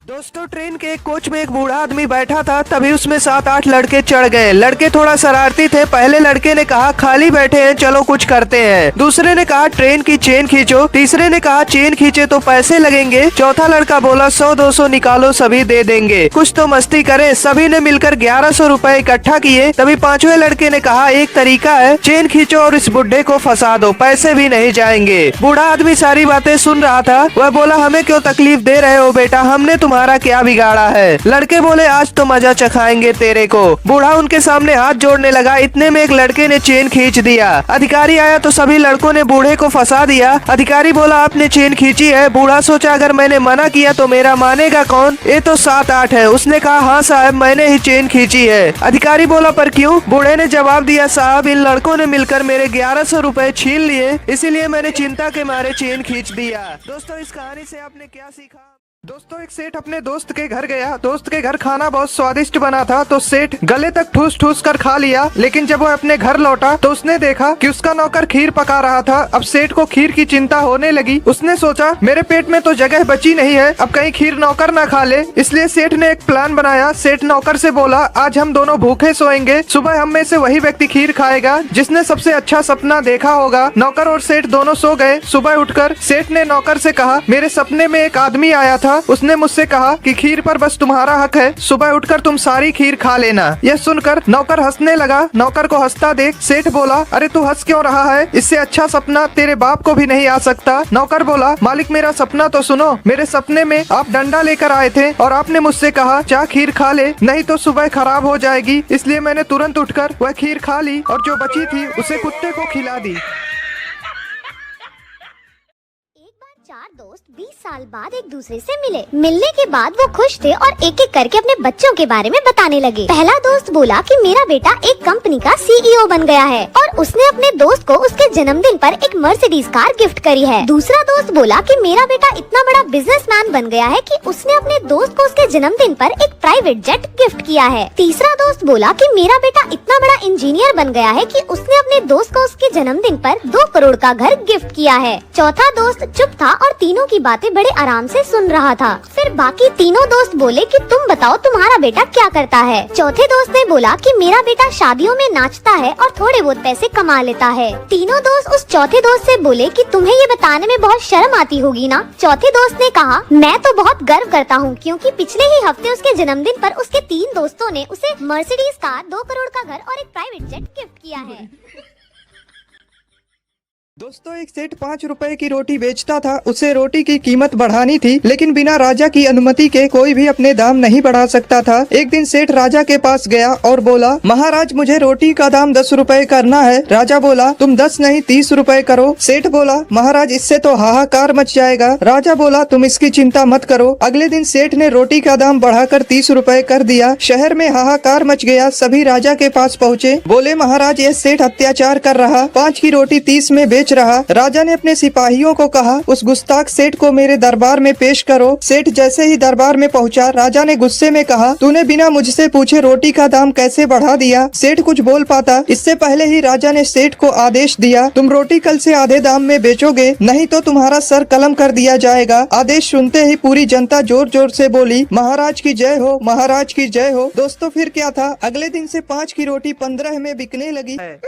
दोस्तों ट्रेन के एक कोच में एक बूढ़ा आदमी बैठा था। तभी उसमें 7-8 लड़के चढ़ गए। लड़के थोड़ा शरारती थे। पहले लड़के ने कहा खाली बैठे हैं, चलो कुछ करते हैं। दूसरे ने कहा ट्रेन की चेन खींचो। तीसरे ने कहा चेन खींचे तो पैसे लगेंगे। चौथा लड़का बोला 100-200 निकालो, सभी दे देंगे, कुछ तो मस्ती करें। सभी ने मिलकर 1100 रुपए इकट्ठा किए। तभी पांचवें लड़के ने कहा एक तरीका है, चेन खींचो और इस बुढ़े को फंसा दो, पैसे भी नहीं जाएंगे। बूढ़ा आदमी सारी बातें सुन रहा था। वह बोला हमें क्यों तकलीफ दे रहे हो बेटा, हमने तुम्हारा क्या बिगाड़ा है। लड़के बोले आज तो मजा चखाएंगे तेरे को। बूढ़ा उनके सामने हाथ जोड़ने लगा। इतने में एक लड़के ने चेन खींच दिया। अधिकारी आया तो सभी लड़कों ने बूढ़े को फंसा दिया। अधिकारी बोला आपने चेन खींची है। बूढ़ा सोचा अगर मैंने मना किया तो मेरा मानेगा कौन, ये तो 7-8 है। उसने कहा हाँ साहब मैंने ही चेन खींची है। अधिकारी बोला पर क्यों। बूढ़े ने जवाब दिया साहब इन लड़कों ने मिलकर मेरे 1100 रुपए छीन लिए, इसीलिए मैंने चिंता के मारे चेन खींच दिया। दोस्तों इस कहानी से आपने क्या सीखा। दोस्तों एक सेठ अपने दोस्त के घर गया। दोस्त के घर खाना बहुत स्वादिष्ट बना था तो सेठ गले तक ठूस ठूस कर खा लिया। लेकिन जब वो अपने घर लौटा तो उसने देखा कि उसका नौकर खीर पका रहा था। अब सेठ को खीर की चिंता होने लगी। उसने सोचा मेरे पेट में तो जगह बची नहीं है, अब कहीं खीर नौकर ना खा ले। इसलिए सेठ ने एक प्लान बनाया। सेठ नौकर से बोला आज हम दोनों भूखे सोएंगे, सुबह हम में से वही व्यक्ति खीर खाएगा जिसने सबसे अच्छा सपना देखा होगा। नौकर और सेठ दोनों सो गए। सुबह उठकर सेठ ने नौकर से कहा मेरे सपने में एक आदमी आया था, उसने मुझसे कहा कि खीर पर बस तुम्हारा हक है, सुबह उठकर तुम सारी खीर खा लेना। यह सुनकर नौकर हंसने लगा। नौकर को हंसता देख सेठ बोला अरे तू हंस क्यों रहा है, इससे अच्छा सपना तेरे बाप को भी नहीं आ सकता। नौकर बोला मालिक मेरा सपना तो सुनो। मेरे सपने में आप डंडा लेकर आए थे और आपने मुझसे कहा जा खीर खा ले, नहीं तो सुबह खराब हो जाएगी। इसलिए मैंने तुरंत उठकर वह खीर खा ली और जो बची थी उसे कुत्ते को खिला दी। चार दोस्त 20 साल बाद एक दूसरे से मिले। मिलने के बाद वो खुश थे और एक एक करके अपने बच्चों के बारे में बताने लगे। पहला दोस्त बोला कि मेरा बेटा एक कंपनी का सीईओ बन गया है और उसने अपने दोस्त को उसके जन्मदिन पर एक मर्सिडीज कार गिफ्ट करी है। दूसरा दोस्त बोला कि मेरा बेटा इतना बड़ा बिजनेसमैन बन गया है कि उसने अपने दोस्त को उसके जन्मदिन पर एक प्राइवेट जेट गिफ्ट किया है। तीसरा दोस्त बोला कि मेरा बेटा इतना बड़ा इंजीनियर बन गया है कि उसने अपने दोस्त को उसके जन्मदिन पर 2 करोड़ का घर गिफ्ट किया है। चौथा दोस्त चुप था और तीनों की बातें बड़े आराम से सुन रहा था। फिर बाकी तीनों दोस्त बोले कि तुम बताओ तुम्हारा बेटा क्या करता है। चौथे दोस्त ने बोला कि मेरा बेटा शादियों में नाचता है और थोड़े बहुत पैसे कमा लेता है। तीनों दोस्त उस चौथे दोस्त से बोले कि तुम्हें ये बताने में बहुत शर्म आती होगी ना। चौथे दोस्त ने कहा मैं तो बहुत गर्व करता हूँ क्योंकि पिछले ही हफ्ते उसके जन्मदिन पर उसके 3 दोस्तों ने उसे मर्सिडीज कार, 2 करोड़ का घर और एक प्राइवेट जेट गिफ्ट किया है। दोस्तों एक सेठ 5 रुपए की रोटी बेचता था। उसे रोटी की कीमत बढ़ानी थी लेकिन बिना राजा की अनुमति के कोई भी अपने दाम नहीं बढ़ा सकता था। एक दिन सेठ राजा के पास गया और बोला महाराज मुझे रोटी का दाम 10 रुपए करना है। राजा बोला तुम 10 नहीं 30 रुपए करो। सेठ बोला महाराज इससे तो हाहाकार मच जाएगा। राजा बोला तुम इसकी चिंता मत करो। अगले दिन सेठ ने रोटी का दाम बढ़ाकर 30 रुपए कर दिया। शहर में हाहाकार मच गया। सभी राजा के पास पहुँचे, बोले महाराज ये सेठ अत्याचार कर रहा, 5 की रोटी 30 में बेच रहा। राजा ने अपने सिपाहियों को कहा उस गुस्ताख सेठ को मेरे दरबार में पेश करो। सेठ जैसे ही दरबार में पहुंचा, राजा ने गुस्से में कहा तूने बिना मुझसे पूछे रोटी का दाम कैसे बढ़ा दिया। सेठ कुछ बोल पाता इससे पहले ही राजा ने सेठ को आदेश दिया तुम रोटी कल से आधे दाम में बेचोगे, नहीं तो तुम्हारा सर कलम कर दिया जाएगा। आदेश सुनते ही पूरी जनता जोर जोर से बोली महाराज की जय हो, महाराज की जय हो। दोस्तों फिर क्या था, अगले दिन से 5 की रोटी 15 में बिकने लगी है।